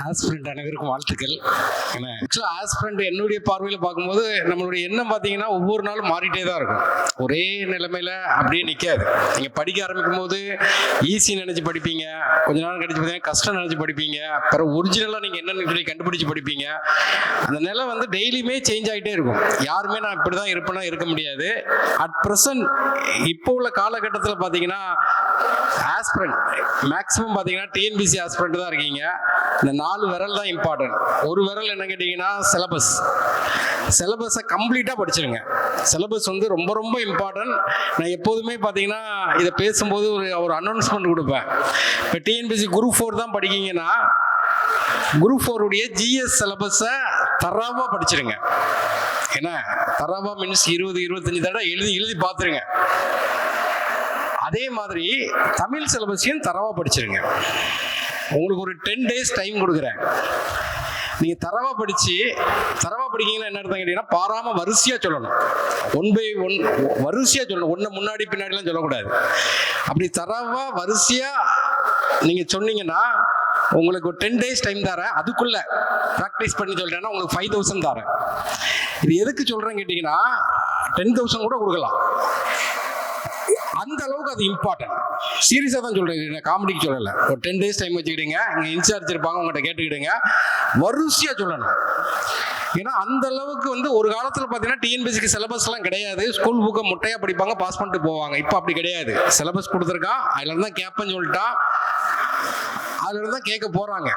Aspirant அனைவருக்கும் வாழ்த்துக்கள். ஏன்னா ஆக்சுவலாக ஆஸ்பிரண்ட் என்னுடைய பார்வையில் பார்க்கும்போது நம்மளுடைய எண்ணம் பார்த்தீங்கன்னா ஒவ்வொரு நாளும் மாறிட்டே தான் இருக்கும். ஒரே நிலைமையில் அப்படியே நிற்காது. நீங்கள் படிக்க ஆரம்பிக்கும் போது ஈஸி நினச்சி படிப்பீங்க, கொஞ்ச நாள் கழிச்சு பார்த்தீங்கன்னா கஷ்டம் நினச்சி படிப்பீங்க, அப்புறம் ஒரிஜினலாக நீங்கள் என்னென்னு சொல்லி கண்டுபிடிச்சி படிப்பீங்க. அந்த நிலை வந்து டெய்லியுமே சேஞ்ச் ஆகிட்டே இருக்கும். யாருமே நான் இப்படி தான் இருப்பேன்னா இருக்க முடியாது. அட் ப்ரெசன்ட் இப்போ உள்ள காலகட்டத்தில் பார்த்தீங்கன்னா ஆஸ்பிரண்ட் மேக்ஸிமம் பார்த்தீங்கன்னா டிஎன்பிசி ஆஸ்பிரண்ட் தான் இருக்கீங்க. இந்த 4 விரல் தான் இம்பார்ட்டன்ட். ஒரு விரல் என்ன கேட்டிங்கன்னா சிலபஸை கம்ப்ளீட்டாக படிச்சிருங்க. சிலபஸ் வந்து ரொம்ப ரொம்ப இம்பார்ட்டன்ட். நான் எப்போதுமே பார்த்தீங்கன்னா இதை பேசும்போது ஒரு அனௌன்ஸ்மெண்ட் கொடுப்பேன். இப்போ டிஎன்பிசி குரூப் 4 தான் படிக்கீங்கன்னா குரூப் 4 உடைய ஜிஎஸ் சிலபஸை தரவாக படிச்சிருங்க. ஏன்னா தரவா மீன்ஸ் 20-25 தடவை எழுதி பார்த்துருங்க. அதே மாதிரி தமிழ் சிலபஸையும் தரவா படிச்சிருங்க. உங்களுக்கு ஒரு 10 days டைம் கொடுக்குறேன். நீங்கள் தரவா படிக்கீங்கன்னா என்ன அர்த்தம் கேட்டீங்கன்னா பாராம வரிசையாக சொல்லணும். 1 by 1 வரிசையாக சொல்லணும். ஒன்று முன்னாடி பின்னாடிலாம் சொல்லக்கூடாது. அப்படி தரவா வரிசையாக நீங்கள் சொன்னீங்கன்னா உங்களுக்கு ஒரு 10 days டைம் தரேன். அதுக்குள்ள ப்ராக்டிஸ் பண்ணி சொல்றேன்னா உங்களுக்கு 5000 தரேன். இது எதுக்கு சொல்றேன்னு கேட்டீங்கன்னா 10,000 கூட கொடுக்கலாம். அந்த அளவுக்கு அது இம்பார்ட்டன்ட். சீரியஸாக தான் சொல்றேன், காமெடிக்கு சொல்லலை. ஒரு 10 days டைம் வச்சுக்கிடுங்க. இங்கே இன்சார்ஜ் இருப்பாங்க, உங்கள்கிட்ட கேட்டுக்கிடுங்க. வரிசையாக சொல்லணும். ஏன்னா அந்த அளவுக்கு வந்து ஒரு காலத்தில் பார்த்தீங்கன்னா டிஎன்பிசிக்கு சிலபஸ்லாம் கிடையாது. ஸ்கூல் புக்கை முட்டையாக படிப்பாங்க, பாஸ் பண்ணிட்டு போவாங்க. இப்போ அப்படி கிடையாது. சிலபஸ் கொடுத்துருக்கான், அதில் தான் கேட்பேன்னு சொல்லிட்டான், அதில் தான் கேட்க போகிறாங்க.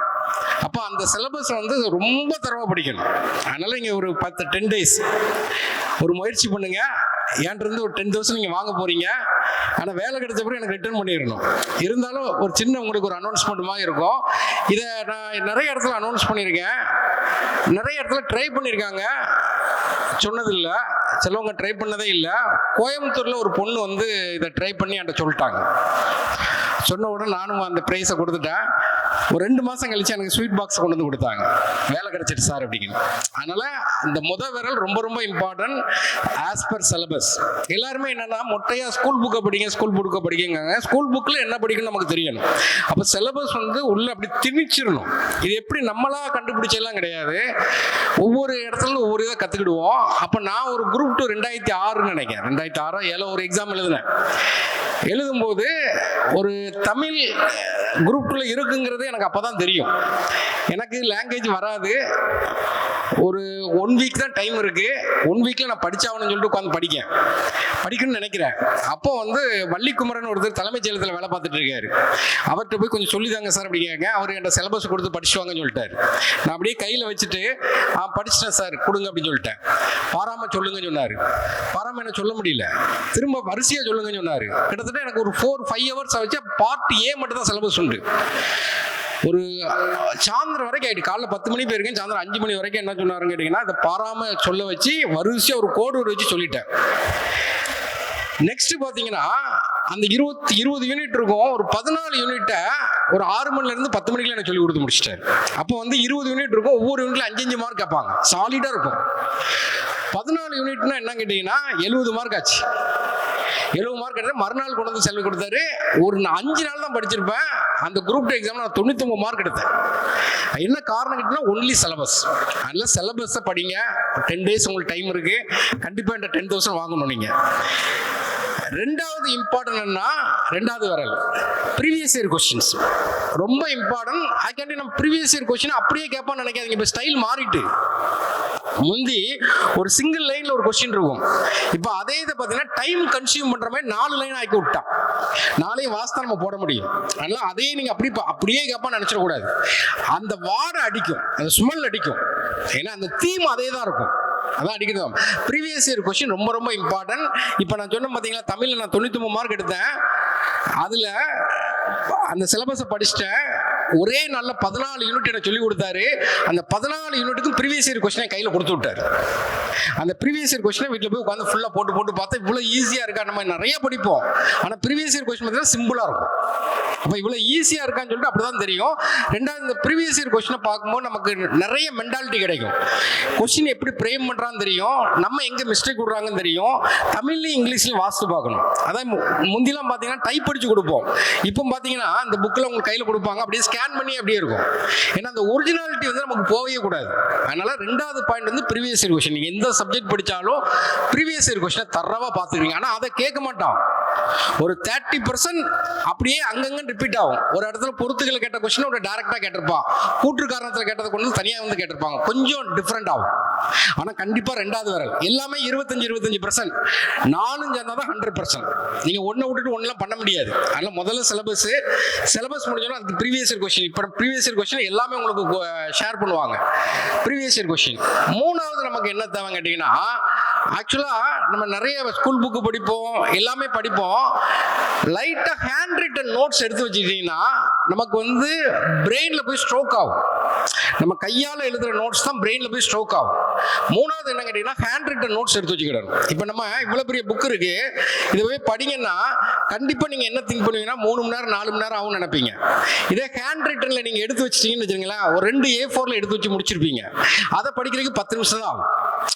அப்போ அந்த சிலபஸ் வந்து ரொம்ப தரவாக படிக்கணும். அதனால் இங்கே ஒரு 10 days ஒரு முயற்சி பண்ணுங்க. ஏன்ட்டு ஒரு 10,000 நீங்கள் வாங்க போகிறீங்க. ஆனால் வேலை கிடைச்ச பிறகு எனக்கு ரிட்டர்ன் பண்ணிடணும். இருந்தாலும் ஒரு சின்ன உங்களுக்கு ஒரு அனௌன்ஸ்மெண்ட் மாதிரி இருக்கும். இதை நான் நிறைய இடத்துல அனௌன்ஸ் பண்ணியிருக்கேன். நிறைய இடத்துல ட்ரை பண்ணியிருக்காங்க, சொன்னதில்லை. சிலவங்க ட்ரை பண்ணதே இல்லை. கோயம்புத்தூரில் ஒரு பொண்ணு வந்து இதை ட்ரை பண்ணி என்கிட்ட சொல்லிட்டாங்க. சொன்ன உடனே நானும் அந்த ப்ரைஸை கொடுத்துட்டேன். ஒரு 2 மாதம் கழிச்சு எனக்கு ஸ்வீட் பாக்ஸ் கொண்டு வந்து கொடுத்தாங்க. வேலை கிடைச்சிட்டு சார் அப்படிங்க. அதனால இந்த விரல் ரொம்ப ரொம்ப இம்பார்ட்டன்ட் ஆஸ் பர் சிலபஸ். எல்லாருமே என்னன்னா மொட்டையா ஸ்கூல் புக்கை படிக்கங்க. ஸ்கூல் புக்கில் என்ன படிக்கணும்னு நமக்கு தெரியணும். அப்போ சிலபஸ் வந்து உள்ள அப்படி திணிச்சிடணும். இது எப்படி நம்மளா கண்டுபிடிச்செல்லாம் கிடையாது. ஒவ்வொரு இடத்துல ஒவ்வொரு இதை கற்றுக்கிடுவோம். அப்போ நான் ஒரு குரூப் 2 2006 நினைக்கிறேன், 2006-7 ஒரு எக்ஸாம் எழுதும்போது ஒரு தமிழ் குரூப் 2 இருக்குங்கிறது எனக்கு அப்பதான் தெரியும். எனக்கு லாங்குவேஜ் வராது. ஒரு 1 week தான் டைம் இருக்கு. 1 weekல நான் படிச்சாகணும்னு சொல்லிட்டு உட்காந்து படிக்கணும்னு நினைக்கிறேன். அப்போ வந்து வள்ளிக்குமரன் ஒருத்தர் தலைமைச் செயலகத்தில் வேலை பார்த்துட்டு இருக்காரு. அவர்கிட்ட போய் கொஞ்சம் சொல்லிதாங்க சார் அப்படிங்க. அவர் என்கிட்ட சிலபஸ் கொடுத்து படிச்சுவாங்கன்னு சொல்லிட்டாரு. நான் அப்படியே கையில் வச்சுட்டு படிச்சிட்டேன் சார் கொடுங்க அப்படின்னு சொல்லிட்டேன். பாராம சொல்லுங்கன்னு சொன்னாரு. பாராம என்ன சொல்ல முடியல, திரும்ப வரிசையா சொல்லுங்கன்னு சொன்னாரு. கிட்டத்தட்ட எனக்கு ஒரு 4-5 hours வச்சு பார்ட் A மட்டும் தான் சிலபஸ் உண்டு. ஒரு சாயந்தரம் வரைக்கும் ஆயிட்டு. காலைல 10 மணி போயிருக்கேன், சாயந்தரம் 5 மணி வரைக்கும் என்ன சொன்னாருன்னு கேட்டீங்கன்னா அதை பாராம சொல்ல வச்சு வரிசையா ஒரு கோடு வச்சு சொல்லிட்டேன். நெக்ஸ்ட் பாத்தீங்கன்னா அந்த 20 யூனிட் இருக்கும். ஒரு 14 யூனிட்டை ஒரு 6 மணில இருந்து 10 மணிக்குள்ள எனக்கு சொல்லி கொடுத்து முடிச்சிட்டாரு. அப்போ வந்து 20 யூனிட் இருக்கும். ஒவ்வொரு யூனிட்ல 5 மார்க் கேட்பாங்க. சாலிடா இருக்கும். 14 யூனிட்னா என்ன கேட்டீங்கன்னா 70 மார்க் ஆச்சு. 70 மார்க் எடுத்து மறுநாள் கொண்டு வந்து செலவு கொடுத்தாரு. ஒரு 5 நாள் தான் படிச்சிருப்பேன். அந்த குரூப் 2 எக்ஸாம்ல நான் 99 மார்க் எடுத்தேன். என்ன காரணம் கேட்டீங்கன்னா ஒன்லி சிலபஸ். அதனால சிலபஸை படிங்க. 10 days உங்களுக்கு டைம் இருக்கு. கண்டிப்பா இந்த 10,000 வாங்கணும் நீங்க. ரெண்டாவது இம்பார்ட்டன்ட்னா 2வது விரல் ப்ரீவியஸ் இயர் கொஸ்டின்ஸ் ரொம்ப இம்பார்ட்டன்ட். அதுக்காண்டி நம்ம ப்ரீவியஸ் இயர் கொஸ்டின் அப்படியே கேட்பான்னு நினைக்காதீங்க. இப்போ ஸ்டைல் மாறிட்டு. முந்தி ஒரு சிங்கிள் லைன்ல ஒரு கொஸ்டின் இருக்கும். இப்போ அதே இதை பார்த்தீங்கன்னா டைம் கன்சியூம் பண்ற மாதிரி 4 லைன் ஆக்கி விட்டான். 4 வாஸ்தா நம்ம போட முடியும். அதனால அதையே நீங்க அப்படியே கேட்பான்னு நினைச்சிடக்கூடாது. அந்த வாடை அடிக்கும், அந்த ஸ்மெல் அடிக்கும். ஏன்னா அந்த தீம் அதே தான் இருக்கும். அதான் அடிக்கணும். ப்ரீவியஸ் இயர் கொஸ்டின் ரொம்ப ரொம்ப இம்பார்ட்டன்ட். இப்போ நான் சொன்ன பார்த்தீங்களா, தமிழ்ல நான் 99 மார்க் எடுத்தேன். அதுல அந்த சிலபஸை படிச்சுட்டேன். ஒரே நாள்ல 14 யூனிட் எனக்கு சொல்லி கொடுத்தாரு. அந்த 14 யூனிட்டுக்கும் ப்ரீவியஸ் இயர் கொஸ்டினை கையில் கொடுத்து விட்டாரு. அந்த ப்ரீவியஸ் இயர் கொஸ்டினை வீட்டில் போய் உட்காந்து ஃபுல்லாக போட்டு பார்த்தா இவ்வளோ ஈஸியாக இருக்கா. நம்ம நிறைய படிப்போம், ஆனால் ப்ரீவியஸ் இயர் கொஸ்டின் பார்த்தீங்கன்னா சிம்பிளாக இருக்கும். அப்போ இவ்வளோ ஈஸியாக இருக்கான்னு சொல்லிட்டு அப்படி தான் தெரியும். ரெண்டாவது, இந்த ப்ரீவியஸ் இயர் கொஸ்டினை பார்க்கும்போது நமக்கு நிறைய மென்டாலிட்டி கிடைக்கும். கொஸ்டின் எப்படி பிரேம் பண்ணுறான்னு தெரியும், நம்ம எங்கே மிஸ்டேக் விடுறாங்கன்னு தெரியும். தமிழ்லையும் இங்கிலீஷ்லையும் வாசித்து பார்க்கணும். அதான் முந்திலாம் பார்த்தீங்கன்னா டைப் அடிச்சு கொடுப்போம். இப்போ பார்த்தீங்கன்னா அந்த புக்கில் உங்களுக்கு கையில் கொடுப்பாங்க, அப்படியே ஸ்கேன் பண்ணி அப்படியே இருக்கும். ஏன்னா அந்த ஒரிஜினாலிட்டி வந்து நமக்கு போகவே கூடாது. அதனால ரெண்டாவது பாயிண்ட் வந்து ப்ரீவியஸ் இயர் கொஸ்டின். நீங்கள் எந்த சப்ஜெக்ட் படித்தாலும் ப்ரீவியஸ் இயர் கொஸ்டினை தரவாக பார்த்துக்கிறீங்க. ஆனால் அதை கேட்க மாட்டான். ஒரு 30% அப்படியே அங்கங்க ரிப்பீட் ஆகும். ஒரு இடத்துல பொறுத்துக்களை கேட்ட கொஸ்டின் ஒரு டைரக்டா கேட்டிருப்பான், கூற்று காரணத்தில் கேட்டதை கொண்டு தனியாக வந்து கேட்டிருப்பாங்க, கொஞ்சம் டிஃப்ரெண்ட் ஆகும். ஆனால் கண்டிப்பாக ரெண்டாவது விரல் எல்லாமே 25% நானும் சேர்ந்தா தான் 100%. நீங்கள் ஒன்றை விட்டுட்டு ஒன்றெல்லாம் பண்ண முடியாது. அதனால் முதல்ல சிலபஸ் முடிஞ்சோன்னா அதுக்கு ப்ரீவியஸ் இயர் கொஸ்டின், இப்போ ப்ரீவியஸ் இயர் கொஸ்டின் எல்லாமே உங்களுக்கு ஷேர் பண்ணுவாங்க. Previous year question. மூணாவது நமக்கு என்ன தேவை கேட்டிங்கன்னா, ஆக்சுவலாக நம்ம நிறைய ஸ்கூல் புக்கு படிப்போம், எல்லாமே படிப்போம். லைட்டாக ஹேண்ட் ரிட்டன் நோட்ஸ் எடுத்து வச்சுக்கிட்டீங்கன்னா நமக்கு வந்து பிரெயினில் போய் ஸ்ட்ரோக் ஆகும். நம்ம கையால் எழுதுகிற நோட்ஸ் தான் பிரெயினில் போய் ஸ்ட்ரோக் ஆகும். மூணாவது என்ன கேட்டிங்கன்னா, ஹேண்ட் ரிட்டன் நோட்ஸ் எடுத்து வச்சுக்கிடணும். இப்போ நம்ம இவ்வளோ பெரிய புக் இருக்கு, இதை போய் படிங்கன்னா கண்டிப்பாக நீங்கள் என்ன திங்க் பண்ணுவீங்கன்னா 3 மணி நேரம் 4 மணி நேரம் ஆகும்னு நினைப்பீங்க. இதே ஹேண்ட் ரிட்டனில் நீங்கள் எடுத்து வச்சிட்டீங்கன்னு வச்சுங்களேன், ஒரு 2 A4 எடுத்து வச்சு முடிச்சிருப்பீங்க. அதை படிக்கிறதுக்கு 10 நிமிஷம் தான் ஆகும்.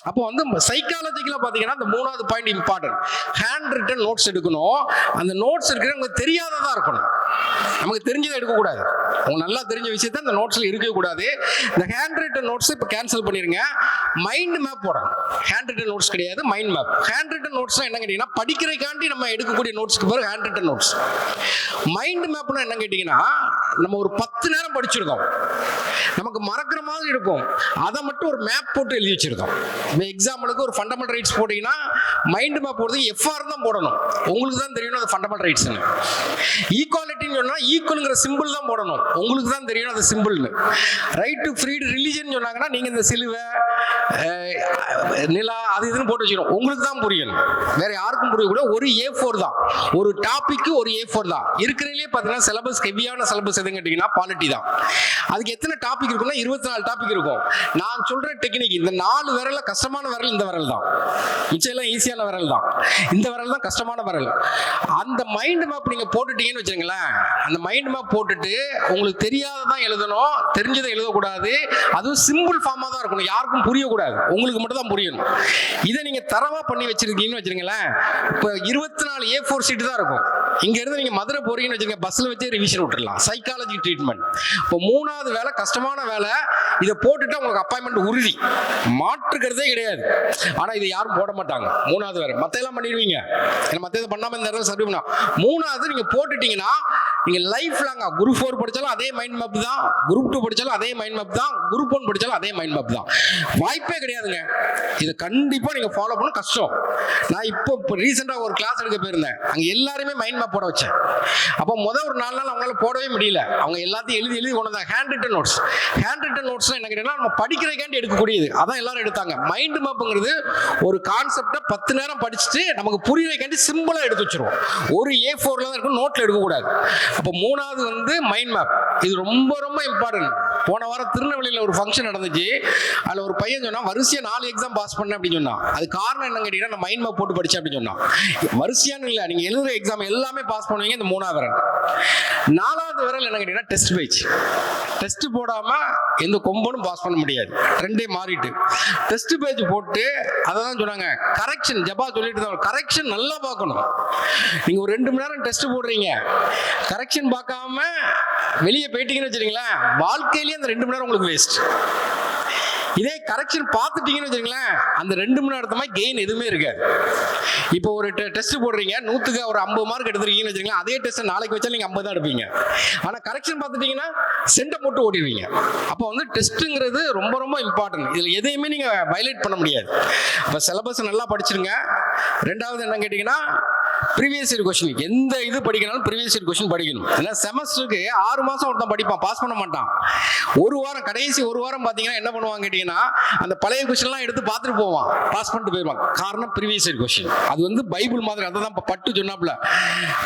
அப்போ வந்து சைக்காலஜிக்கலாக பார்த்தீங்கன்னா அந்த மூணாவது point important. Hand return notes எடுக்கணும். அந்த நோட்ஸ் இருக்கிறது உங்களுக்கு தெரியாததா இருக்கணும். நமக்கு தெரிஞ்சதை எடுக்கக்கூடாது. உங்களுக்கு நல்லா தெரிஞ்ச விஷயத்த அந்த நோட்ஸில் இருக்கவே கூடாது. இந்த ஹேண்ட் ரிட்டன் நோட்ஸ் இப்போ கேன்சல் பண்ணிருங்க. மைண்ட் மேப் போடணும். ஹேண்ட் ரிட்டன் நோட்ஸ் கிடையாது, mind map. Hand return notes என்ன கேட்டீங்கன்னா, படிக்கிறதுக்காண்டி நம்ம எடுக்கக்கூடிய நோட்ஸ்க்கு பேர் ஹேண்ட் ரிட்டன் நோட்ஸ். மைண்ட் மேப்னா என்ன கேட்டீங்கன்னா, நம்ம ஒரு 10 நேரம் படிச்சிருக்கோம், நமக்கு மறக்கிற மாதிரி இருக்கும், அதை மட்டும் ஒரு மேப் போட்டு எழுதி வச்சிருக்கோம். இப்போ எக்ஸாம்பிளுக்கு ஒரு ஃபண்டமெண்டல் ரைட்ஸ் போட்டீங்கன்னா மைண்ட் மேப் போடுறதுக்கு எஃப்ஆர் தான் போடணும். உங்களுக்கு தான் தெரியணும் அது ஃபண்டமெண்டல் ரைட்ஸ். ஈக்குவாலிட்டின்னு சொன்னா ஈக்குவல்ங்கிற சிம்பிள் தான் போடணும். உங்களுக்கு தான் தெரியணும் அது சிம்பிள்னு. ரைட் டு ஃப்ரீடம் ரிலிஜன் சொன்னாங்கன்னா நீங்க இந்த சிலுவை, நிலா, அது இதுன்னு போட்டு வச்சுக்கணும். உங்களுக்கு தான் புரியணும், வேற யாருக்கும் புரியக்கூடாது. ஒரு A4 தான், ஒரு டாபிக் ஒரு A4 தான். இருக்கிறதுலே பார்த்தீங்கன்னா சிலபஸ் ஹெவியான சிலபஸ் எதுன்னு கேட்டீங்கன்னா பாலிட்டி தான். அதுக்கு எத்தனை டாபிக் இருக்குன்னா 24 டாபிக் இருக்கும். நான் சொல்ற டெக்னிக், இந்த 4 விரல்ல கஷ்டமான விரல் இந்த விரல் தான், மிச்சம் எல்லாம் ஈஸியான விரல் தான். இந்த விரல் தான் கஷ்டமான விரல். அந்த மைண்ட் மேப் நீங்க போட்டுட்டீங்கன்னு வச்சுங்களேன், அந்த மைண்ட் மேப் போட்டுட்டு உங்களுக்கு தெரியாததான் எழுதணும், தெரிஞ்சதை எழுதக்கூடாது. அதுவும் சிம்பிள் ஃபார்மா தான் இருக்கணும், யாருக்கும் புரியக்கூடாது, உங்களுக்கு மட்டும் தான் புரியணும். இதை நீங்க தரவா பண்ணி வச்சிருக்கீங்கன்னு வச்சுங்களேன், இப்போ 24 A4 சீட்டு தான் இருக்கும். இங்க இருந்து நீங்க மதுரை போறீங்கன்னு வச்சுங்க, பஸ்ல வச்சே ரிவிஷன் விட்டுறலாம். Psychology treatment. இப்போ மூணாவது வேலை கஷ்டமான வேலை. இதை போட்டுட்டு உங்களுக்கு அப்பாயின்மெண்ட் உறுதி, மாற்றுக்கிறதே கிடையாது. ஆனா இதை யாரும் போட மாட்டாங்க. மூணாவது வேலை மத்த எல்லாம் பண்ணிடுவீங்க, மத்த இதை பண்ணாம இந்த இடத்துல சர்வ் பண்ணா. மூணாவது நீங்க போட்டுட்டீங்கன்னா நீங்க லைஃப் லாங்கா குரூப் 4 படிச்சாலும் அதே மைண்ட் மேப் தான், குரூப் 2 படிச்சாலும் அதே மைண்ட் மேப் தான், குரூப் 1 படிச்சாலும் அதே மைண்ட் மேப் தான். வாய்ப்பே கிடையாதுங்க. இதை கண்டிப்பா நீங்க ஃபாலோ பண்ண கஷ்டம். நான் இப்போ ரீசெண்டா ஒரு கிளாஸ் எடுக்க போயிருந்தேன், அங்க எல்லாருமே மைண்ட் மேப் போட வச்சேன். அப்போ முதல் ஒரு 4 நாள் அவங்களால போடவே முடியல. அவங்க எல்லாத்தையும் எழுதி கொண்டு வந்தாங்க. Hand return notes. Hand return notes என்ன கேட்டீங்கன்னா, நம்ம படிக்கிறதுக்காண்டி எடுக்கக்கூடியது, அதான் எல்லாரும் எடுத்தாங்க. மைண்ட் மேப்ங்கிறது ஒரு கான்செப்டை 10 நேரம் படிச்சுட்டு நமக்கு புரியறதுக்காண்டி சிம்பிளா எடுத்து வச்சிருவோம். ஒரு A4 தான் இருக்கும், நோட்ல எடுக்கக்கூடாது. அப்போ மூணாவது வந்து மைண்ட் மேப். இது ரொம்ப ரொம்ப இம்பார்ட்டன்ட். போன வாரம் திருநெல்வேலியில் ஒரு ஃபங்க்ஷன் நடந்துச்சு. அதில் ஒரு பையன் சொன்னா வரிசையா 4 எக்ஸாம் பாஸ் பண்ண அப்படின்னு சொன்னான். அது காரணம் என்ன கேட்டீங்கன்னா, நான் மைண்ட் மேப் போட்டு படிச்சேன் அப்படின்னு சொன்னான். வரிசையானு இல்லை, நீங்க எழுதுற எக்ஸாம் எல்லாமே பாஸ் பண்ணுவீங்க இந்த 3வது விரல். 4வது விரல் என்ன கேட்டீங்கன்னா டெஸ்ட் பேஜ். டெஸ்ட் போடாம எந்த கொம்பனும் பாஸ் பண்ண முடியாது. ட்ரெண்டே மாறிட்டு டெஸ்ட் பேஜ் போட்டு அதை தான் சொன்னாங்க. கரெக்ஷன் ஜபா சொல்லிட்டு தான், கரெக்ஷன் நல்லா பார்க்கணும். நீங்க ஒரு 2 மணி நேரம் டெஸ்ட் போடுறீங்க, கரெக்ஷன் பார்க்காம வெளியே போயிட்டீங்கன்னு வச்சுருங்களேன், வாழ்க்கையிலேயே அந்த 2 மணி நேரம் உங்களுக்கு வேஸ்ட். இதே கரெக்ஷன் பார்த்துட்டீங்கன்னு வச்சுங்களேன், அந்த 2 மணி நேரத்து மாதிரி கெயின் எதுவுமே இருக்காது. இப்போ ஒரு டெஸ்ட் போடுறீங்க, 100க்கு ஒரு 50 மார்க் எடுத்துருக்கீங்கன்னு வச்சுங்களேன், அதே டெஸ்ட் நாளைக்கு வச்சா நீங்க 50 தான் எடுப்பீங்க. ஆனா கரெக்ஷன் பார்த்துட்டீங்கன்னா சென்டை போட்டு ஓடிடுவீங்க. அப்போ வந்து டெஸ்ட்டுங்கிறது ரொம்ப ரொம்ப இம்பார்ட்டன்ட். இதுல எதையுமே நீங்க வயலேட் பண்ண முடியாது. இப்போ சிலபஸ் நல்லா படிச்சிருங்க. ரெண்டாவது என்ன கேட்டீங்கன்னா, ப்ரீவியஸ் இயர் கொஸ்டின் எந்த இது படிக்கனாலும் ப்ரீவியஸ் இயர் கொஸ்டின் படிக்கணும். ஏன்னா செமஸ்டருக்கு 6 மாசம் ஒருத்தன் படிப்பான், பாஸ் பண்ண மாட்டான். ஒரு வாரம், கடைசி ஒரு வாரம் பாத்தீங்கன்னா என்ன பண்ணுவாங்க கேட்டீங்கன்னா, அந்த பழைய கொஸ்டின்லாம் எடுத்து பார்த்துட்டு போவான், பாஸ் பண்ணிட்டு போயிடுவான். காரணம் ப்ரீவியஸ் இயர் கொஸ்டின். அது வந்து பைபிள் மாதிரி. அதை தான் பட்டு சொன்னாப்ல,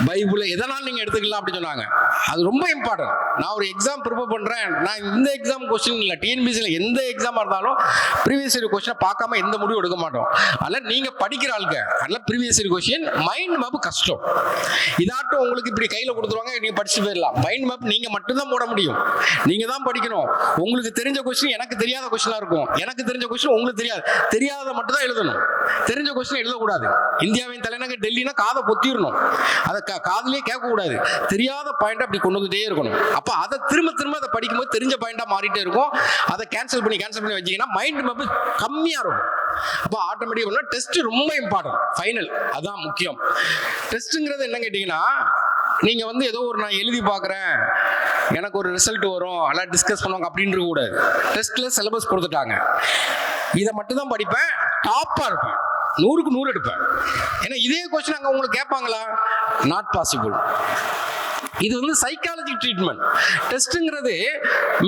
பைபிள் எதனாலும் நீங்க எடுத்துக்கலாம் அப்படின்னு சொன்னாங்க. அது ரொம்ப இம்பார்ட்டன்ட். நான் ஒரு எக்ஸாம் ப்ரிப்பேர் பண்றேன், நான் இந்த எக்ஸாம் கொஸ்டின் இல்லை, டிஎன்பிசியில் எந்த எக்ஸாமா இருந்தாலும் ப்ரீவியஸ் இயர் கொஸ்டினை பார்க்காம எந்த முடிவும் எடுக்க மாட்டோம். அதனால நீங்க படிக்கிற ஆளுங்க, அதனால previous year question mind map கஷ்டம். இதாட்டும் உங்களுக்கு இப்படி கையில் கொடுத்துருவாங்க, நீங்க படிச்சு போயிடலாம். மைண்ட் மேப் நீங்க மட்டும்தான் போட முடியும், நீங்க தான் படிக்கணும். உங்களுக்கு தெரிஞ்ச கொஸ்டின் எனக்கு தெரியாத கொஸ்டினா இருக்கும், எனக்கு தெரிஞ்ச கொஸ்டின் உங்களுக்கு தெரியாது, தெரியாத மட்டும் தான் எழுதணும், தெரிஞ்ச கொஸ்டின் எழுதக்கூடாது. இந்தியாவின் தலைநகர் டெல்லினா காதை பொத்திடணும், அதை காதலே கேட்க கூடாது, தெரியாத பாயிண்ட் அப்படி கொண்டு வந்துட்டே இருக்கணும். அப்ப அதை திரும்ப திரும்ப அதை படிக்கும்போது தெரிஞ்ச பாயிண்டா மாறிட்டே இருக்கும். அதை கேன்சல் பண்ணி வச்சீங்கன்னா மைண்ட் மேப் கம்மியா இருக்கும். அப்போ ஆட்டோமேட்டிக்கா டெஸ்ட் ரொம்ப இம்பார்ட்டன்ட், ஃபைனல் அதான் முக்கியம். டெஸ்ட்ங்கிறது என்ன கேட்டீங்கன்னா, நீங்க வந்து ஏதோ ஒரு நான் எழுதி பார்க்குறேன் எனக்கு ஒரு ரிசல்ட் வரும் எல்லாம் டிஸ்கஸ் பண்ணுவாங்க அப்படின்றது கூடாது. டெஸ்ட்ல சிலபஸ் கொடுத்துட்டாங்க, இதை மட்டும் தான் படிப்பேன், டாப்பா இருப்பேன், 100க்கு 100 எடுப்பேன். ஏன்னா இதே கொஸ்டின் அங்க உங்களுக்கு கேட்பாங்களா? Not possible. இது வந்து சைக்காலஜி ட்ரீட்மெண்ட். டெஸ்ட்ங்கிறது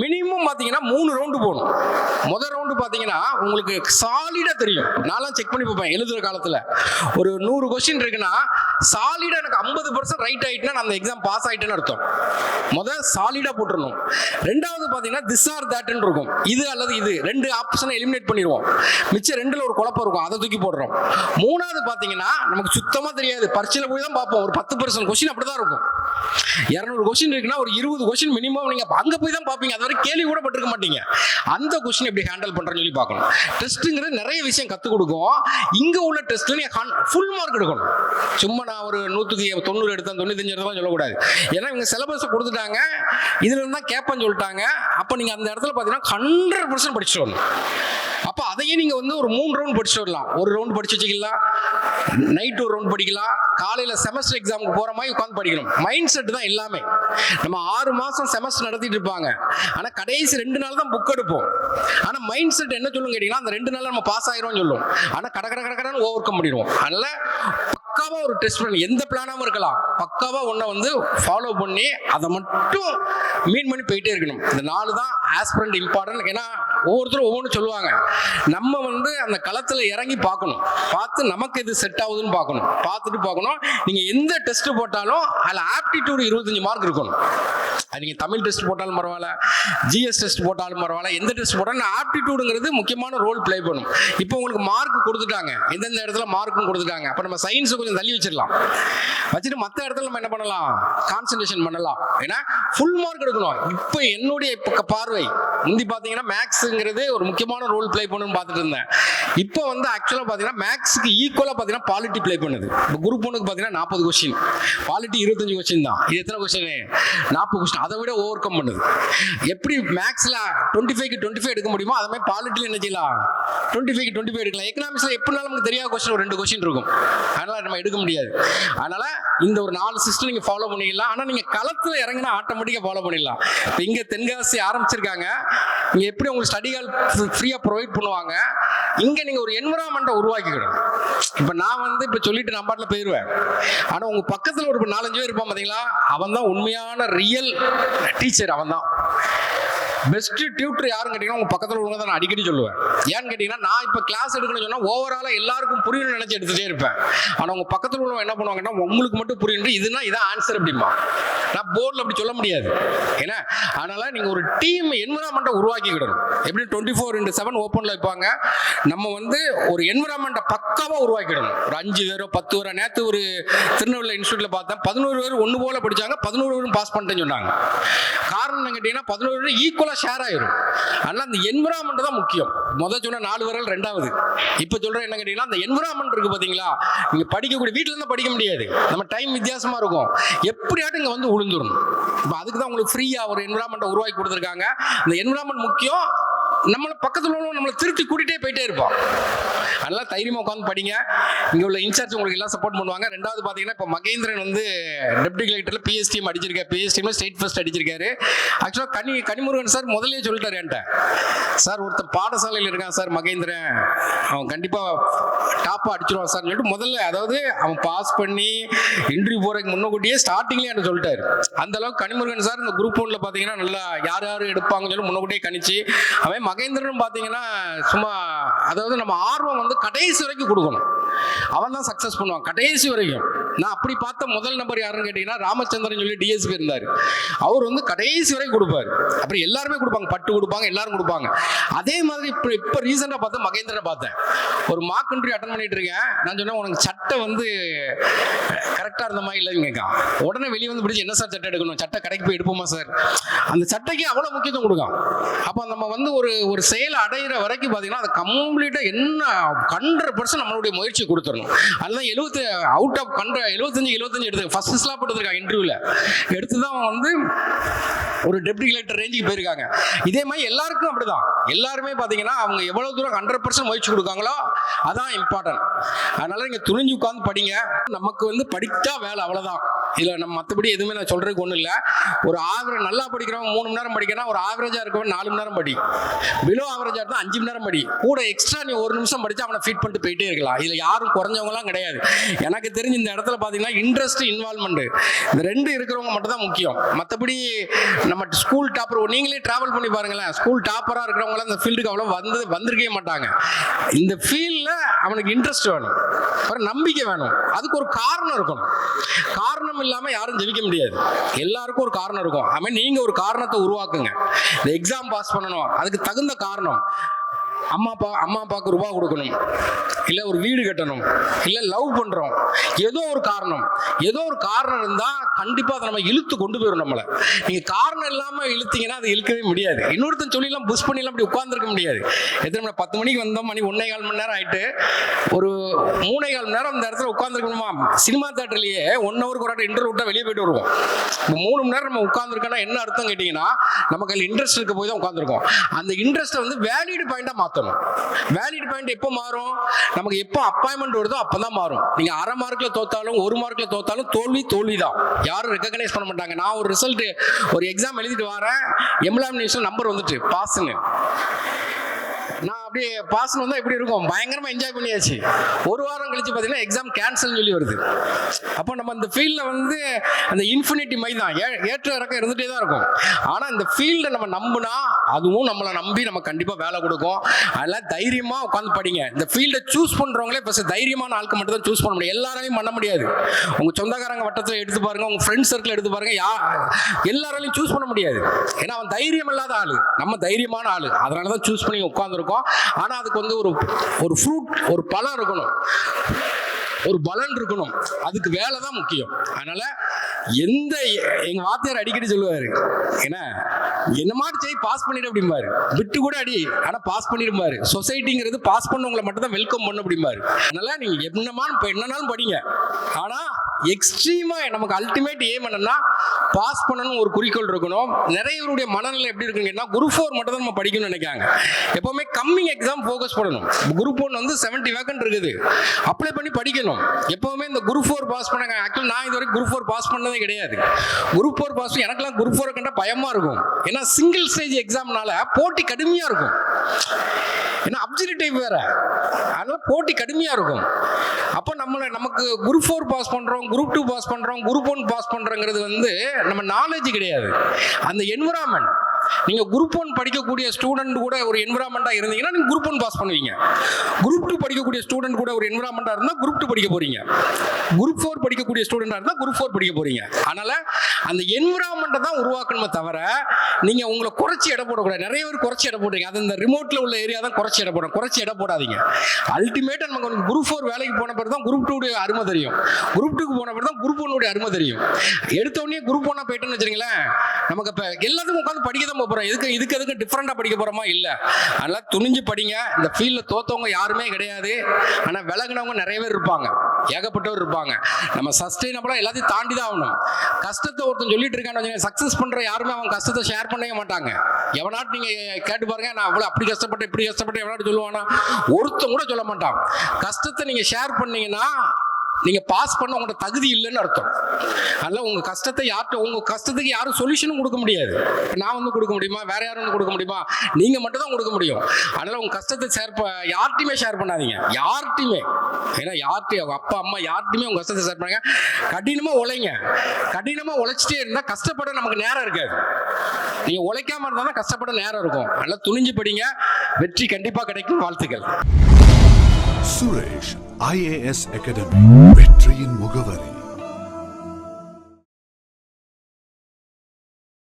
மினிமம் பாத்தீங்கன்னா 3 ரவுண்டு போகணும். முதல் ரவுண்டு பாத்தீங்கன்னா உங்களுக்கு சாலிடா தெரியும். நான்லாம் செக் பண்ணி பார்ப்பேன் எழுதுற காலத்துல. ஒரு 100 கொஸ்டின் இருக்குன்னா சாலிடா எனக்கு 50% ரைட் ஆயிட்டுனா நான் அந்த எக்ஸாம் பாஸ் ஆயிட்டேன்னு அர்த்தம். முதல் சாலிடா போட்டுறணும். ரெண்டாவது பாத்தீங்கன்னா திஸ் ஆர் தட்ன்னு இருக்கும், இது அல்லது இது, 2 ஆப்ஷனை எலிமினேட் பண்ணிடுவோம். மிச்சம் 2ல ஒரு குழப்பம் இருக்கும், அதை தூக்கி போடுறோம். மூணாவது பாத்தீங்கன்னா நமக்கு சுத்தமா தெரியாது, பரீட்சையில போய் தான் பார்ப்போம். ஒரு 10% கொஸ்டின் அப்படிதான் இருக்கும். 200 கொஸ்டின் இருக்குன்னா ஒரு 20 கொஸ்டின் மினிமம் நீங்க அங்க போய் தான் பாப்பீங்க, அது வரை கேள்வி கூட பட்டிருக்க மாட்டீங்க. அந்த கொஸ்டின் எப்படி ஹேண்டில் பண்றேன்னு சொல்லி பார்க்கணும். டெஸ்ட்ங்கிறது நிறைய விஷயம் கத்துக் கொடுக்கும். இங்க உள்ள டெஸ்ட்ல நீங்க ஃபுல் மார்க் எடுக்கணும். சும்மா நான் ஒரு 100க்கு 90 எடுத்தேன் 95 எடுத்தேன் சொல்லக்கூடாது. ஏன்னா இவங்க சிலபஸ் கொடுத்துட்டாங்க, இதுல இருந்தா கேட்பேன்னு சொல்லிட்டாங்க. அப்ப நீங்க அந்த இடத்துல பாத்தீங்கன்னா 100% படிச்சுட்டு வரணும். அப்ப அதையே நீங்க வந்து ஒரு 3 ரவுண்ட் படிச்சுட்டு வரலாம். ஒரு ரவுண்ட் படிச்சு வச்சுக்கலாம், நைட் ஒரு ரவுண்ட் படிக்கலாம், காலையில செமஸ்டர் எக்ஸாமுக்கு போற மாதிரி உட்காந்து படிக்கணும். மைண்ட் செட் தான் எல்லாமே. நம்ம 6 மாசம் செமஸ்டர் நடத்திட்டு இருப்பாங்க, ஆனா கடைசி 2 நாள் தான் புக் எடுப்போம். ஆனா மைண்ட் செட் என்ன சொல்லும் கேட்டீங்கன்னா, அந்த 2 நாள் நம்ம பாஸ் ஆயிரும் சொல்லும். ஆனா கடற்கடன்னு ஓவர் கம் பண்ணிடுவோம். அதனால பக்காவா ஒரு டெஸ்ட் பண்ணி எந்த பிளானாவும் இருக்கலாம், பக்காவா ஒன்றை வந்து ஃபாலோ பண்ணி அதை மட்டும் மீன் பண்ணி போயிட்டே இருக்கணும். இந்த 4 தான் ஆஸ்பிரண்ட் இம்பார்ட்டன்ட். ஏன்னா ஒவ்வொருத்தரும் ஒவ்வொன்று சொல்லுவாங்க. நம்ம வந்து அந்த களத்துல இறங்கி பார்க்கணும், பார்த்து நமக்கு எது செட் ஆகுதுன்னு பார்க்கணும், பார்த்துட்டு பார்க்கணும். நீங்க எந்த டெஸ்ட் போட்டாலும் அதில் ஆப்டிடியூட் 25 மார்க் இருக்கணும். அது நீங்க தமிழ் டெஸ்ட் போட்டாலும் பரவாயில்ல, ஜிஎஸ் டெஸ்ட் போட்டாலும் பரவாயில்ல, எந்த டெஸ்ட் போட்டாலும் ஆப்டிடியூடுங்கிறது முக்கியமான ரோல் பிளே பண்ணும். இப்போ உங்களுக்கு மார்க் கொடுத்துட்டாங்க, எந்தெந்த இடத்துல மார்க்கும் கொடுத்துட்டாங்க. அப்போ நம்ம சயின்ஸை கொஞ்சம் தள்ளி வச்சிடலாம், வச்சுட்டு மற்ற இடத்துல நம்ம என்ன பண்ணலாம், கான்சன்ட்ரேஷன் பண்ணலாம். ஏன்னா ஃபுல் மார்க் எடுக்கணும். இப்போ என்னுடைய பார்வை முந்தி பார்த்தீங்கன்னா மேக்ஸுங்கிறது ஒரு முக்கியமான ரோல் பிளே பண்ணுன்னு பார்த்துட்டு இருந்தேன். இப்போ வந்து ஆக்சுவலாக பார்த்தீங்கன்னா மேக்ஸுக்கு ஈக்குவலாக பார்த்தீங்கன்னா பாலிட்டி பிளே பண்ணுது. இப்போ குரூப் 1க்கு பார்த்தீங்கன்னா 40 கொஸ்டின், பாலிட்டி 25 கொஸ்டின் தான். இது எத்தனை கொஸ்டின்? 40 கொஸ்டின். அதை விட ஓவர் கம் பண்ணுது. எப்படி மேக்ஸ்ல 25க்கு 25 எடுக்க முடியுமோ அதே மாதிரி பாலிட்டில என்ன செய்யலாம், 25க்கு 25 எடுக்கலாம். எக்கனாமிக்ஸ்ல எப்படினாலும் நமக்கு தெரியாத கொஸ்டின் ஒரு 2 கொஸ்டின் இருக்கும், அதனால நம்ம எடுக்க முடியாது. அதனால இந்த ஒரு 4 சிஸ்டம் நீங்க ஃபாலோ பண்ணிக்கலாம். ஆனா நீங்க களத்துல இறங்கினா ஆட்டோமேட்டிக்கா ஃபாலோ பண்ணிடலாம். இப்போ இங்க தென்காசி ஆரம்பிச்சிருக்காங்க, இங்க எப்படி உங்களுக்கு ஸ்டடி ஹால் ஃப்ரீயா ப்ரொவைட் பண்ணுவாங்க. இங்க நீங்க ஒரு என்விரான்மெண்ட்டை உருவாக்கிக்கணும். இப்ப நான் வந்து இப்ப சொல்லிட்டு நான் பாட்டுல போயிருவேன், ஆனா உங்க பக்கத்துல ஒரு 4-5 பேர் இருப்பான் பாத்தீங்களா, அவன் தான் உண்மையான ரியல் டீச்சர். அவன் தான் பெஸ்ட் டியூட்டர். யாருன்னு கேட்டீங்கன்னா உங்க பக்கத்துல உள்ளவங்க தான் நான் அடிக்கடி சொல்லுவேன். ஏன்னு கேட்டீங்கன்னா, நான் இப்ப கிளாஸ் எடுக்கணும்னு சொன்னா ஓவராலா எல்லாருக்கும் புரியணும்னு நினைச்சு எடுத்துட்டே இருப்பேன். ஆனா உங்க பக்கத்துல உள்ளவங்க என்ன பண்ணுவாங்கன்னா, உங்களுக்கு மட்டும் புரியுது, இதுனா இதான் ஆன்சர் அப்படிமா. நான் போர்டில் அப்படி சொல்ல முடியாது. ஏன்னா அதனால நீங்க ஒரு டீம் என்விரான்மெண்ட்டை உருவாக்கிக்கிடணும். எப்படி 24/7 ஓப்பன்ல வைப்பாங்க, நம்ம வந்து ஒரு என்விரான்மெண்ட்டை பக்காவா உருவாக்கிடணும். ஒரு 5 பேரோ 10 பேரோ. நேற்று ஒரு திருநெல்வேலி இன்ஸ்டியூட்ல பார்த்தேன், 11 பேர் ஒன்று போல படிச்சாங்க, 11 பேரும் பாஸ் பண்ணிட்டேன்னு சொன்னாங்க. காரணம் என்ன கேட்டீங்கன்னா, 11 பேர் ஈக்குவலா ஷேர் ஆயிரும். அதனால அந்த என்விரான்மெண்ட் தான் முக்கியம். முதல் சொன்ன 4 விரல் ரெண்டாவது. இப்ப சொல்றேன் என்ன கேட்டீங்கன்னா, அந்த என்விரான்மெண்ட் இருக்கு பாத்தீங்களா, நீங்க படிக்கக்கூடிய வீட்டுல இருந்து படிக்க முடியாது, நம்ம டைம் வித்தியாசமா இருக்கும், எப்படியாட்டும் இங்க வந்து உளுந்துடணும். இப்ப அதுக்கு தான் உங்களுக்கு ஃப்ரீயா ஒரு என்விரான்மெண்ட் உருவாக்கி கொடுத்துருக்காங்க. இந்த என்விரான்மெண்ட் முக்கியம். நம்மளை பக்கத்துல உள்ளவங்க நம்மளை திருப்பி கூட்டிகிட்டே போயிட்டே இருப்போம். அதனால தைரியமா உட்காந்து படிங்க. இங்க உள்ள இன்சார்ஜ் உங்களுக்கு எல்லாம் சப்போர்ட் பண்ணுவாங்க. ரெண்டாவது பாத்தீங்கன்னா, இப்போ மகேந்திரன் வந்து டெப்டி கலெக்டர்ல பிஎஸ்டிஎம் அடிச்சிருக்காரு, பிஎஸ்டிஎம்ல ஸ்டேட் ஃபர்ஸ்ட் அடிச்சிருக்காரு. ஆக்சுவலா கனிமுருகன் சார் முதல்ல சொல்லிட்டாரு என்கிட்ட, சார் ஒருத்தர் பாடசாலையில் இருக்கான் சார் மகேந்திரன், அவன் கண்டிப்பா டாப்பா அடிச்சிருவான் சார் சொல்லிட்டு முதல்ல, அதாவது அவன் பாஸ் பண்ணி இன்டர்வியூ போறதுக்கு முன்னக்கூட்டியே ஸ்டார்டிங்லேயே என்ன சொல்லிட்டாரு. அந்த அளவுக்கு கனிமுருகன் சார் இந்த குரூப் 1ல பாத்தீங்கன்னா நல்லா யார் யார் எடுப்பாங்கன்னு சொல்லி முன்னக்கூட்டியே கணிச்சு, அவன் மகேந்திரன் பாத்தீங்கன்னா சும்மா, அதாவது நம்ம ஆர்வம் வந்து கடைசி வரைக்கும் கொடுக்கணும், அவன் தான் சக்சஸ் பண்ணுவான் கடைசி வரைக்கும். நான் அப்படி பார்த்த முதல் நபர் யாருன்னு கேட்டீங்கன்னா ராமச்சந்திரன் சொல்லி டிஎஸ்பி இருந்தார். அவர் வந்து கடைசி வரை கொடுப்பாரு. அப்புறம் எல்லாருமே கொடுப்பாங்க, பட்டு கொடுப்பாங்க, எல்லாரும் கொடுப்பாங்க. அதே மாதிரி இப்போ ரீசெண்டாக பார்த்தா மகேந்திரனை பார்த்தேன். ஒரு மார்க் இன்டர்வியூ அட்டன் பண்ணிட்டு இருக்கேன். நான் சொன்னேன் உனக்கு சட்டை வந்து கரெக்டாக இருந்த மாதிரி இல்லைன்னு கேட்கான். உடனே வெளியே வந்து பிடிச்சி என்ன சார் சட்டை எடுக்கணும், சட்டை கடைக்கு போய் எடுப்போமா சார். அந்த சட்டைக்கு அவ்வளோ முக்கியத்துவம் கொடுக்கும். அப்போ நம்ம வந்து ஒரு செயலை அடைகிற வரைக்கும் பார்த்தீங்கன்னா அதை கம்ப்ளீட்டாக என்ன 100% நம்மளுடைய முயற்சி கொடுத்துடணும். அதுதான் 70 அவுட் ஆஃப் 75 எடுத்து ஃபர்ஸ்ட் ஸ்லாப் போட்டுருக்காங்க இன்டர்வியூவில். எடுத்து தான் வந்து ஒரு டெப்டி கலெக்டர் ரேஞ்சுக்கு போயிருக்காங்க. இதே மாதிரி எல்லாருக்கும் அப்படிதான். எல்லாருமே பார்த்தீங்கன்னா அவங்க எவ்வளவு தூரம் 100% முயற்சி கொடுக்காங்களோ அதான் இம்பார்ட்டன்ட். அதனால நீங்க துணிஞ்சு உட்கார்ந்து படிங்க. நமக்கு வந்து படித்தா வேலை, அவ்வளவுதான். இதுல நம்ம மற்றபடி எதுவுமே நான் சொல்றதுக்கு ஒன்றும் இல்லை. ஒரு ஆவரேஜ் நல்லா படிக்கிறவங்க 3 மணி நேரம் படிக்கணும். ஒரு ஆவரேஜா இருக்கவன் 4 மணி நேரம் படி. பிலோ ஆவரேஜா இருந்தா 5 மணி நேரம் படி. கூட எக்ஸ்ட்ரா நீ 1 நிமிஷம் படிச்சு அவனை ஃபீட் பண்ணிட்டு போயிட்டே இருக்கலாம். இதுல யாரும் குறைஞ்சவங்கலாம் கிடையாது. எனக்கு தெரிஞ்சு இந்த இடத்துல பாத்தீங்கன்னா இன்ட்ரெஸ்ட், இன்வால்மெண்ட், இந்த 2 இருக்கிறவங்க மட்டும் தான் முக்கியம். மற்றபடி நம்ம ஸ்கூல் டாப்பர், நீங்களே டிராவல் பண்ணி பாருங்களேன். ஸ்கூல் டாப்பரா இருக்கிறவங்க இந்த ஃபீல்டுக்கு அவ்வளோ வந்திருக்கவே மாட்டாங்க. இந்த ஃபீல்ட்ல அவனுக்கு இன்ட்ரெஸ்ட் வேணும், அப்புறம் நம்பிக்கை வேணும். அதுக்கு ஒரு காரணம் இருக்கணும். காரணம் இல்லாம யாரும் ஜெயிக்க முடியாது. எல்லாருக்கும் ஒரு காரணம் இருக்கும். அதுமாதிரி நீங்க ஒரு காரணத்தை உருவாக்குங்க. இந்த எக்ஸாம் பாஸ் பண்ணணும், அதுக்கு தகுந்த காரணம். அம்மா அப்பாவுக்கு ரூபா கொடுக்கணும், இல்ல ஒரு வீடு கட்டணும், இல்ல லவ் பண்றோம், ஏதோ ஒரு காரணம் இருந்தா கண்டிப்பா அதை நம்ம இழுத்து கொண்டு போயிடும் நம்மள. நீங்க காரணம் இல்லாம இழுத்தீங்கன்னா அதை இழுக்கவே முடியாது. இன்னொருத்தன் சொல்லி எல்லாம் புஷ் பண்ணி எல்லாம் அப்படி உட்கார்ந்துருக்க முடியாது. எத்தனை மணி 10 மணிக்கு வந்தோம், மணி 1.25 மணி நேரம் ஆயிட்டு ஒரு 3.25 மணி நேரம் இந்த இடத்துல உட்கார்ந்துருக்கணுமா? சினிமா தியேட்டர்லயே 1 ஹவருக்கு ஒரு இன்டர்வியூ விட்டா வெளியே போயிட்டு வருவோம். 3 மணி நேரம் நம்ம உட்கார்ந்துருக்கோம்னா என்ன அர்த்தம் கேட்டீங்கன்னா நமக்கு அதில் இன்ட்ரெஸ்ட் இருக்க போய் தான் உட்கார்ந்துருக்கோம். அந்த இன்ட்ரெஸ்ட்டை வந்து வேலிட் பாயிண்டா மாத்தணும். வேலிட் பாயிண்ட் எப்போ மாறும்? நமக்கு எப்போ அப்பாயின்மெண்ட் வருதோ அப்பதான் மாறும். நீங்க அரை மார்க்ல தோத்தாலும் 1 மார்க்ல தோத்தாலும் தோல்வி தான். யாரும் ரெகக்னைஸ் பண்ண மாட்டாங்க. நான் ஒரு ரிசல்ட், ஒரு எக்ஸாம் எழுதிட்டு வரேன், எம்ப்ளாய்மெண்ட் நம்பர் வந்துட்டு பாஸ்ன்னு. நான் அப்படியே பாஸ் வந்தா எப்படி இருக்கும்? பயங்கரமா என்ஜாய் பண்ணியாச்சு. ஒரு வாரம் கழிச்சு பார்த்தீங்கன்னா எக்ஸாம் கேன்சல் சொல்லி வருது. அப்போ நம்ம இந்த ஃபீல்டில் வந்து அந்த இன்ஃபினிட்டி மை தான், ஏற்ற இறக்கம் இருந்துகிட்டே தான் இருக்கும். ஆனால் இந்த ஃபீல்டை நம்ம நம்பினா அதுவும் நம்மளை நம்பி நம்ம கண்டிப்பாக வேலை கொடுக்கும். அதெல்லாம் தைரியமாக உட்காந்து படிங்க. இந்த ஃபீல்டை சூஸ் பண்ணுறவங்களே ஃபஸ்ட் தைரியமான ஆட்கள் மட்டும் தான் சூஸ் பண்ண முடியும். எல்லாராலையும் பண்ண முடியாது. உங்கள் சொந்தக்காரங்க வட்டத்தை எடுத்து பாருங்க, உங்கள் ஃப்ரெண்ட்ஸ் சர்க்கிள் எடுத்து பாருங்க, எல்லாராலையும் சூஸ் பண்ண முடியாது. ஏன்னா அவன் தைரியம் இல்லாத ஆளு, நம்ம தைரியமான ஆளு. அதனால தான் சூஸ் பண்ணி உட்காந்துருக்கோம். ஆனா அதுக்கு வந்து ஒரு ஃப்ரூட், ஒரு பழம் இருக்கணும், ஒரு பலன் இருக்கணும். அதுக்கு வேலை தான் முக்கியம். அதனால எங்க வாத்தியார் அடிக்கடி சொல்லுவாரு, என்ன மாதிரி செய் பாஸ் பண்ணிடு அப்படிம்பாரு. விட்டு கூட அடி, ஆனா பாஸ் பண்ணிடும்பாரு. சொசைட்டிங்கிறது பாஸ் பண்ணவங்களை மட்டும் தான் வெல்கம் பண்ண அப்படிம்பாரு. அதனால நீங்க என்னன்னாலும் படிங்க. ஆனா எக்ஸ்ட்ரீமா நமக்கு அல்டிமேட் ஏம் என்னன்னா பாஸ் பண்ணணும் ஒரு குறிக்கோள் இருக்கணும். நிறைய பேருடைய மனநிலை எப்படி இருக்குன்னா குரூப் 4 மட்டும் தான் நம்ம படிக்கணும்னு நினைக்காங்க. எப்பவுமே கம்மிங் எக்ஸாம் ஃபோக்கஸ் பண்ணணும். குரூப் 1 வந்து 70 வேக்கன்ட் இருக்குது, அப்ளை பண்ணி படிக்கணும். எப்பவுமே இந்த குரூப் 4 பாஸ் பண்ணாங்க. ஆக்சுவலி நான் இது வரைக்கும் குரூப் 4 பாஸ் பண்ணதே கிடையாது. குரூப் 4 பாஸ் எனக்கெல்லாம் குரூப் 4 கண்டா பயமா இருக்கும். ஏன்னா சிங்கிள் ஸ்டேஜ் எக்ஸாம்னால போட்டி கடுமையா இருக்கும். ஏன்னா அப்ஜெக்டிவ் வேற, அதனால போட்டி கடுமையா இருக்கும். அப்போ நமக்கு குரூப் 4 பாஸ் பண்றோம், குரூப் 2 பாஸ் பண்றோம், குரூப் 1 பாஸ் பண்றோங்கிறது வந்து நம்ம நாலேஜ் கிடையாது. அந்த என்விரான்மெண்ட், நீங்க குரூப் 1 படிக்கக்கூடிய ஸ்டூடெண்ட் கூட ஒரு என்விரான்மெண்டா இருந்தீங்கன்னா நீங்க குரூப் 1 பாஸ் பண்ணுவீங்க. குரூப் 2 படிக்கக்கூடிய ஸ்டூடெண்ட் கூட ஒரு என்விரான்மெண்டா இருந்தா குரூப் 2 படிக்க போறீங்க. குரூப் 4 படிக்கக்கூடிய ஸ்டூடெண்டா இருந்தா குரூப் 4 படிக்க போறீங்க. அதனால அந்த என்விரான்மெண்ட்டை தான் உருவாக்கணுமே தவிர நீங்க உங்களை குறைச்சி எடை போடக்கூடாது. நிறைய பேர் குறைச்சி எடை போடுறீங்க. அது இந்த ரிமோட்ல உள்ள ஏரியா தான் குறைச்சி எடை போடுறோம். குறைச்சி எடை போடாதீங்க. அல்டிமேட்டா நமக்கு குரூப் 4 வேலைக்கு போன பிறகு தான் குரூப் 2 அருமை தெரியும். குரூப் 2 போன பிறகு தான் குரூப் 1 அருமை தெரியும். எடுத்த உடனே குரூப் 1 போயிட்டோம்னு வச்சுங்களேன், நமக்கு இப்ப எல்லாத்துக்கும் உட்காந்து படிக்க தான் போறோம். இதுக்கு டிஃபரெண்டா படிக்க போறோமா? இல்ல. அதனால துணிஞ்சு படிங்க. இந்த ஃபீல்ட்ல தோத்தவங்க யாருமே கிடையாது. ஆனா விலகினவங்க நிறைய பேர் இருப்பாங்க, ஏகப்பட்டவர் இருப்பாங்க. நம்ம சஸ்டைனபிளா எல்லாத்தையும் தாண்டி தான் ஆகணும். கஷ்டத்தை ஒருத்தன் சொல்லிட்டு இருக்கான்னு சக்சஸ் பண்ற யாருமே அவன் கஷ்டத்தை ஷேர் பண்ணவே மாட்டாங்க. எவனாட்டு நீங்க கேட்டு பாருங்க, நான் அவ்வளவு அப்படி கஷ்டப்பட்டேன் இப்படி கஷ்டப்பட்டேன் எவனாட்டு சொல்லுவானா? ஒருத்தன் கூட சொல்ல மாட்டான். கஷ்டத்தை நீங்க ஷேர் பண்ணீங்கன்னா நீங்க பாஸ் பண்ண உங்களோட தகுதி இல்லைன்னு அர்த்தம். அதனால உங்க கஷ்டத்துக்கு யாரும் சொல்யூஷனும் கொடுக்க முடியாது. நான் வந்து கொடுக்க முடியுமா? வேற யாரும் வந்து கொடுக்க முடியுமா? நீங்க மட்டும் தான் கொடுக்க முடியும். அதனால உங்க கஷ்டத்தை யார்ட்டையுமே ஷேர் பண்ணாதீங்க. யார்ட்டையுமே. ஏன்னா அவங்க அப்பா அம்மா யார்ட்டையுமே உங்க கஷ்டத்தை ஷேர் பண்ணுங்க. கடினமா உழைங்க. கடினமா உழைச்சிட்டே இருந்தா கஷ்டப்பட நமக்கு நேரம் இருக்காது. நீங்க உழைக்காம இருந்தாலும் கஷ்டப்பட நேரம் இருக்கும். அதனால துணிஞ்சு படிங்க. வெற்றி கண்டிப்பா கிடைக்கும். வாழ்த்துக்கள். சுரேஷ் IAS அகாடமி, வெற்றியின் முகவரி.